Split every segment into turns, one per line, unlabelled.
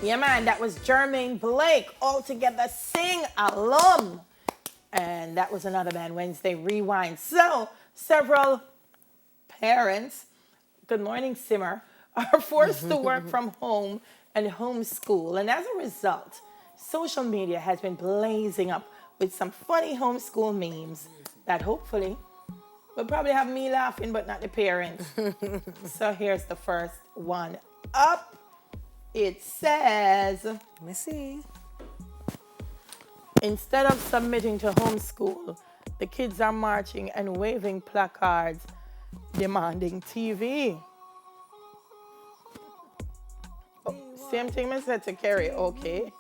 Yeah, man, that was Jermaine Blake, Altogether Sing alum. And that was another Man Wednesday Rewind. So, several parents, good morning, Simmer, are forced to work from home and homeschool. And as a result, social media has been blazing up with some funny homeschool memes that hopefully will probably have me laughing, but not the parents. So here's the first one up. It says,
Let me see.
instead of submitting to homeschool, the kids are marching and waving placards demanding TV. Oh, same thing I said to Carrie, okay.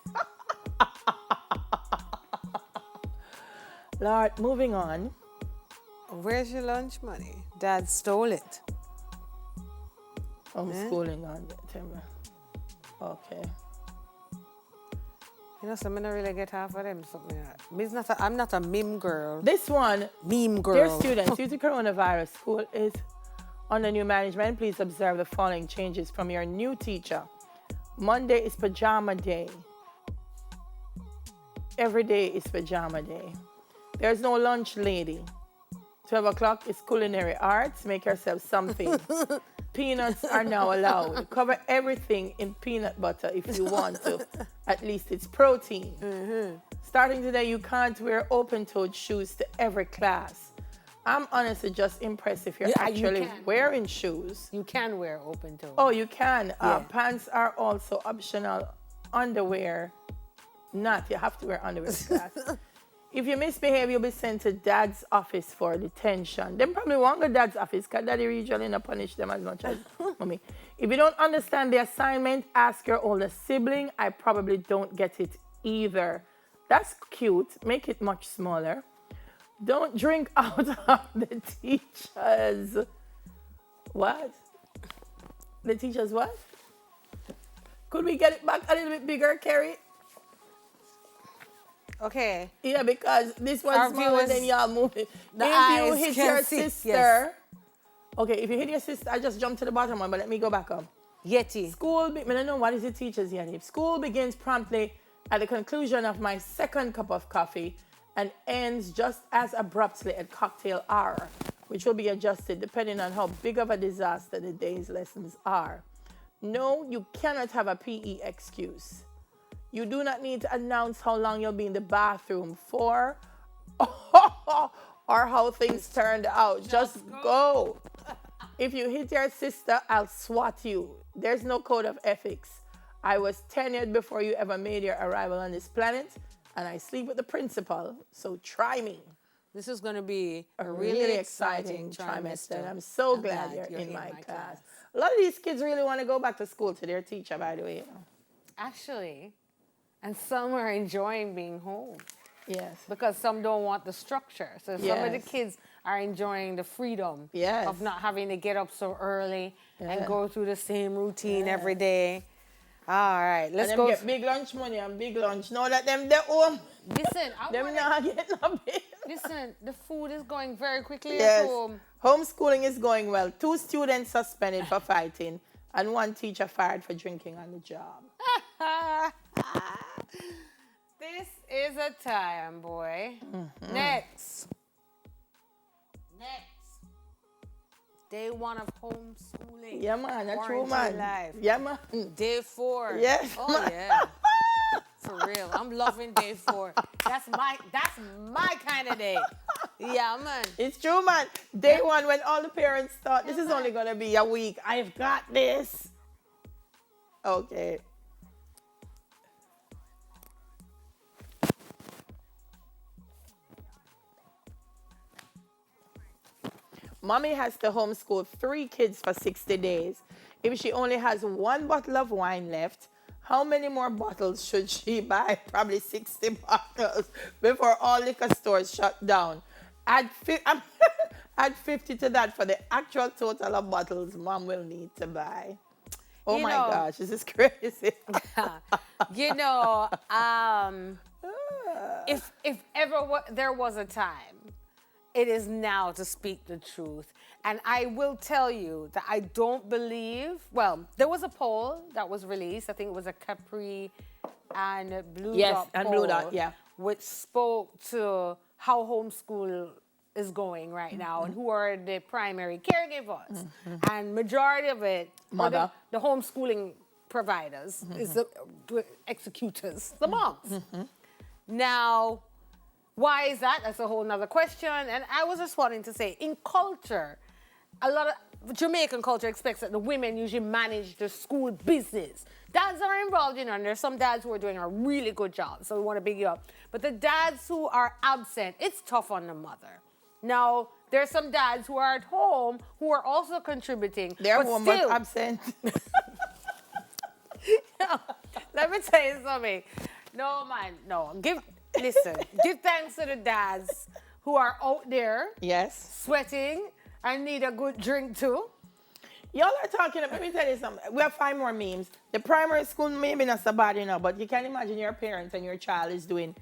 Lord, moving on.
Where's your lunch money? Dad stole it.
Homeschooling on September. Okay.
You know, so I don't really get half of them. Something like that. I'm not a meme girl.
This one,
Meme girl.
dear students, due to coronavirus, school is under new management. Please observe the following changes from your new teacher. Monday is pajama day. Every day is pajama day. There's no lunch lady. 12 o'clock is culinary arts. Make yourself something. Peanuts are now allowed. Cover everything in peanut butter if you want to. At least it's protein. Starting today, you can't wear open-toed shoes to every class. I'm honestly just impressed if you're actually wearing shoes.
You can wear open toe.
Oh, you can.
Yeah.
Pants are also optional. Underwear, not. You have to wear underwear to class. If you misbehave, you'll be sent to dad's office for detention. Them probably won't go to dad's office because daddy usually not punish them as much as mommy. If you don't understand the assignment, ask your older sibling. I probably don't get it either. That's cute. Make it much smaller. Don't drink out of the teacher's... What? The teacher's what? Could we get it back a little bit bigger, Carrie?
Okay.
Yeah, because this one's smaller than y'all moving.
The
if
eyes
you hit
can
your
see,
sister...
yes.
Okay, if you hit your sister, I just jumped to the bottom one, but let me go back up.
Yeti.
I don't know what is the teacher's yet. School begins promptly at the conclusion of my second cup of coffee and ends just as abruptly at cocktail hour, which will be adjusted depending on how big of a disaster the day's lessons are. No, you cannot have a PE excuse. You do not need to announce how long you'll be in the bathroom for or how things turned out. Just go. If you hit your sister, I'll swat you. There's no code of ethics. I was tenured before you ever made your arrival on this planet, and I sleep with the principal, so try me.
This is going to be
A really exciting trimester. And I'm so glad you're in my class. A lot of these kids really want to go back to school to their teacher, by the way.
Actually, and some are enjoying being home.
Yes.
Because some don't want the structure. So some of the
Yes.
kids are enjoying the freedom
Yes.
of not having to get up so early and go through the same routine every day. All right, let's
and
go.
them get big lunch money and big lunch. Know that them they're home.
Listen,
Them not getting a big.
listen, the food is going very quickly
Yes.
at home.
Homeschooling is going well. 2 students suspended for fighting and 1 teacher fired for drinking on the job.
This is a time, boy. Next. Day 1 of homeschooling.
Yeah, man. That's true,
Quarantine
man.
life.
Yeah, man.
Day 4.
Yes,
Oh
man.
yeah. For real. I'm loving day 4. That's my kind of day. Yeah, man.
It's true, man. Day 1, when all the parents thought this is only going to be a week. I've got this. Okay. Mommy has to homeschool 3 kids for 60 days. If she only has 1 bottle of wine left, how many more bottles should she buy? Probably 60 bottles before all liquor stores shut down. Add 50 to that for the actual total of bottles Mom will need to buy. Oh my gosh, this is crazy.
You know, if ever there was a time It is now to speak the truth. And I will tell you that I don't believe, well, there was a poll that was released. I think it was a Capri and Blue Dot
and
poll,
Blue Dot, yeah.
which spoke to how homeschool is going right now and who are the primary caregivers. And majority of it,
Mother.
the homeschooling providers, is the executors, the moms. Now, why is that? That's a whole nother question. And I was just wanting to say, in culture, a lot of Jamaican culture expects that the women usually manage the school business. Dads are involved, and there's some dads who are doing a really good job, so we want to big you up. But the dads who are absent, it's tough on the mother. Now, there's some dads who are at home who are also contributing.
They're
but
home
still,
but absent.
let me tell you something. No, man, no. Listen, give thanks to the dads who are out there
Yes.
sweating and need a good drink too.
Y'all are talking, let me tell you something. We have 5 more memes. The primary school maybe not so bad, but you can imagine your parents and your child is doing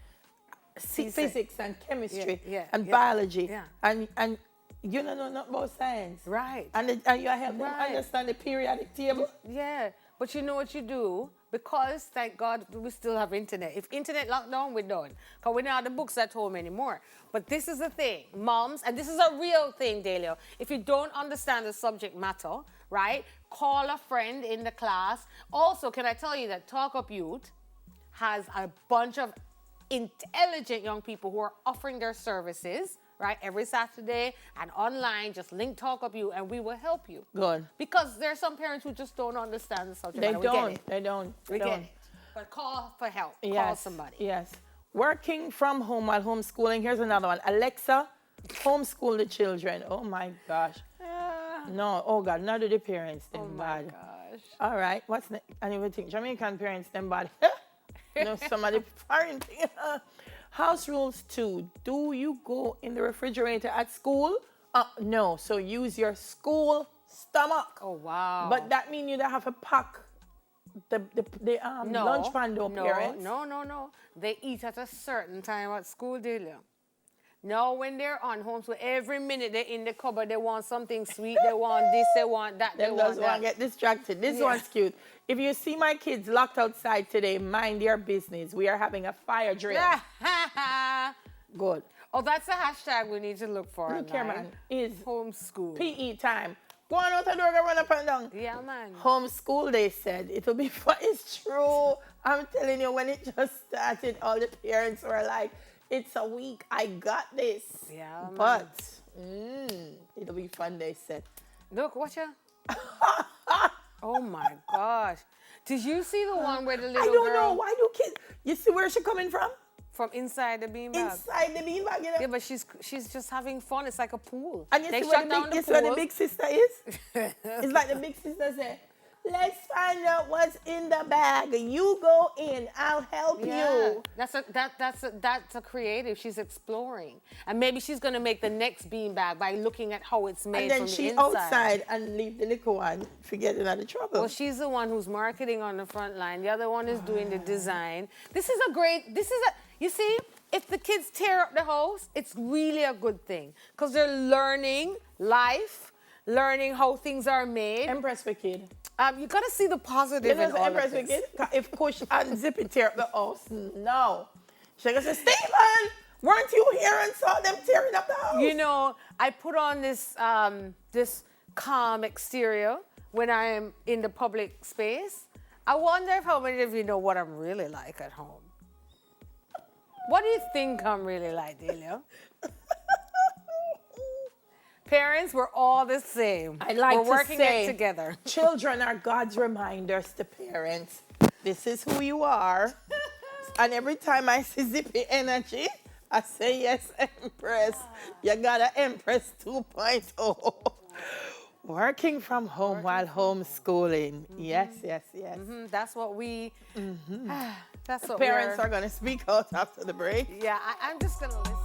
physics and chemistry and biology.
Yeah.
And you don't know nothing about science.
Right.
And you help them understand the periodic table.
Yeah. But you know what you do? Because, thank God, we still have internet. If internet locked down, we're done. Because we don't have the books at home anymore. But this is the thing. Moms, and this is a real thing, Delio. If you don't understand the subject matter, right, call a friend in the class. Also, can I tell you that Talk Up Youth has a bunch of intelligent young people who are offering their services, right, every Saturday and online. Just link Talk Up You and we will help you.
Good.
Because there are some parents who just don't understand the subject matter.
They don't.
We get it. But call for help.
Yes.
Call somebody.
Yes. Working from home while homeschooling. Here's another one. Alexa, homeschool the children. Oh my gosh. No. Oh God. Not do the parents. Them
Oh
bad.
my gosh.
All right. What's next? And you would think Jamaican parents them bad. Some of the foreign thing. House rules 2. Do you go in the refrigerator at school? No. So use your school stomach.
Oh wow.
But that means you don't have to pack the lunch pan though, parents.
No. They eat at a certain time at school, Delia. Now when they're on homeschool, every minute they're in the cupboard, they want something sweet, they want this, they want that,
Them
they want
just
that.
want to get distracted. This one's cute. If you see my kids locked outside today, mind your business. We are having a fire drill. Good.
Oh, that's a hashtag we need to look for.
Look here, man. Is
homeschool.
PE time. Go on out the door, go run up and down.
Yeah, man.
Homeschool, they said. It'll be fun. It's true. I'm telling you, when it just started, all the parents were like, it's a week, I got this.
Yeah, man.
But it'll be fun, they said.
Look, watch out. Oh my gosh. Did you see the one where the little girl...
I don't know. Why do kids... You see where she coming from?
From inside the beanbag.
Inside the beanbag, you know?
Yeah, but she's just having fun. It's like a pool.
And you see where the big sister is? It's like the big sister said, let's find out what's in the bag. You go in. I'll help you.
That's a creative. She's exploring. And maybe she's going to make the next beanbag by looking at how it's made
and then
from
she
the inside.
outside and leave the little one for getting out of trouble.
Well, she's the one who's marketing on the front line. The other one is doing the design. You see, if the kids tear up the house, it's really a good thing. Because they're learning life, learning how things are made.
Empress for kid.
You got to see the positive in all
Empress
of this.
for kid. If Kush and Zippy tear up the house, no. She goes, Stephen, weren't you here and saw them tearing up the house?
You know, I put on this this calm exterior when I am in the public space. I wonder if how many of you know what I'm really like at home. What do you think I'm really like, Delia? Parents, we're all the same.
We're
working it together.
Children are God's reminders to parents. This is who you are. And every time I see Zippy energy, I say, yes, Empress. You got an Empress 2.0. Working from home while homeschooling. Yes.
Mm-hmm. That's what we... Mm-hmm. That's what
parents are going to speak out after the break.
Yeah, I'm just going to listen.